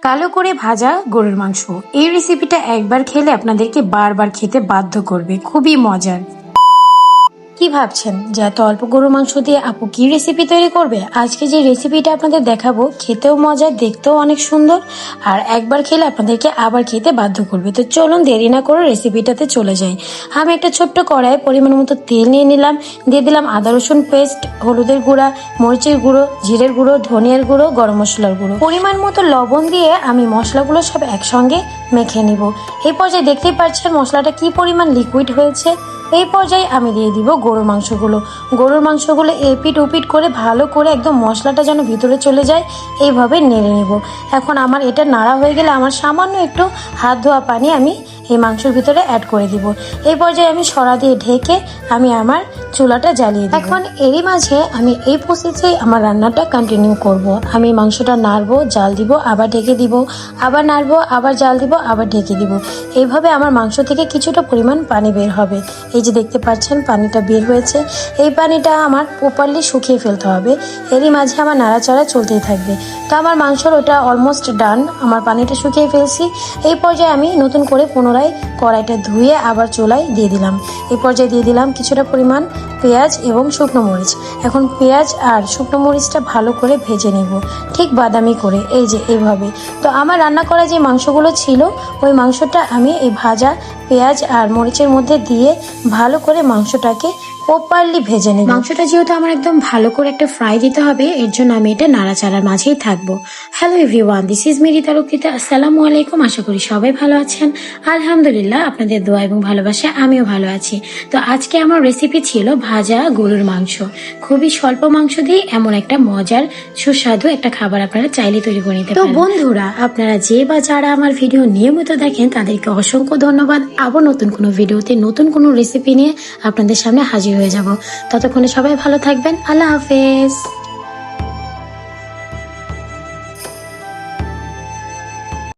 কালো করে ভাজা গরুর মাংস। এই রেসিপিটা একবার খেলে আপনাদেরকে বারবার খেতে বাধ্য করবে, খুবই মজার। কি ভাবছেন যে এত অল্প গরুর মাংস দিয়ে আপু কি রেসিপি তৈরি করবে? আজকে যে রেসিপিটা আপনাদের দেখাবো খেতেও মজার, দেখতেও অনেক সুন্দর, আর একবার খেলে আপনাদেরকে আবার খেতে বাধ্য করবে। তো চলুন দেরি না করে রেসিপিটাতে চলে যাই। আমি একটা ছোট্ট কড়াই পরিমাণ মতো তেল নিয়ে নিলাম, দিয়ে দিলাম আদা রসুন পেস্ট, হলুদের গুঁড়া, মরিচের গুঁড়ো, জিরের গুঁড়ো, ধনিয়ার গুঁড়ো, গরম মশলার গুঁড়ো, পরিমাণ মতো লবণ দিয়ে আমি মশলাগুলো সব একসঙ্গে মেখে নিব। এই পর্যায়ে দেখতেই পাচ্ছেন মশলাটা কি পরিমাণ লিকুইড হয়েছে। এই পর্যায়ে আমি দিয়ে দিব গরুর মাংসগুলো এপিট ওপিট করে ভালো করে একদম মশলাটা যেন ভিতরে চলে যায় এইভাবে নেড়ে নেব। এখন আমার এটা নাড়া হয়ে গেলে আমার সামান্য একটু হাত ধোয়া পানি আমি এই মাংসের ভিতরে অ্যাড করে দিব। এই পর্যায়ে আমি সরা দিয়ে ঢেকে আমি আমার চুলাটা জ্বালিয়ে দিই। এখন এরই মাঝে আমি এই প্রসেসে আমার রান্নাটা কন্টিনিউ করব। আমি মাংসটা নাড়বো, জাল দিব, আবার ঢেকে দিব, আবার নাড়বো, আবার জাল দিব, আবার ঢেকে দিব। এইভাবে আমার মাংস থেকে কিছুটা পরিমাণ পানি বের হবে। এই যে দেখতে পাচ্ছেন পানিটা বের হয়েছে, এই পানিটা আমার প্রপারলি শুকিয়ে ফেলতে হবে। এরই মাঝে আমার নাড়াচাড়া চলতেই থাকবে। তো আমার মাংসর ওটা অলমোস্ট ডান, আমার পানিটা শুকিয়ে ফেলছি। এই পর্যায়ে আমি নতুন করে পুনরায় কড়াইটা ধুয়ে আবার চুলায় দিয়ে দিলাম। এই পর্যায়ে দিয়ে দিলাম কিছুটা পরিমাণ পেঁয়াজ এবং শুকনো মরিচ। এখন পেঁয়াজ আর শুকনো মরিচটা ভালো করে ভেজে নেব, ঠিক বাদামি করে, এই যে এইভাবে। তো আমার রান্না করা যে মাংসগুলো ছিল ওই মাংসটা আমি এই ভাজা পেঁয়াজ আর মরিচের মধ্যে দিয়ে ভালো করে মাংসটাকে প্রপারলি ভেজে নেব। মাংসটা যেহেতু আমার একদম ভালো করে একটা ফ্রাই দিতে হবে, এর জন্য আমি এটা নাড়াচাড়ার মাঝেই থাকবো। Hello everyone, this is Mary Talukdar. আসসালামু আলাইকুম। আশা করি সবাই ভালো আছেন। আলহামদুলিল্লাহ, আপনাদের দোয়া এবং ভালোবাসা আমিও ভালো আছি। তো আজকে আমার রেসিপি ছিল ভাজা গরুর মাংস। খুবই স্বল্প মাংস দিয়ে এমন একটা মজার সুস্বাদু একটা খাবার আপনারা চাইলে তৈরি করে নিতে পারেন। তো বন্ধুরা, আপনারা যে বা যারা আমার ভিডিও নিয়মিত দেখেন তাদেরকে অসংখ্য ধন্যবাদ। আবার নতুন কোনো ভিডিওতে নতুন কোনো রেসিপি নিয়ে আপনাদের সামনে হাজির হয়ে যাব। ততক্ষণে সবাই ভালো থাকবেন। আল্লাহ হাফেজ।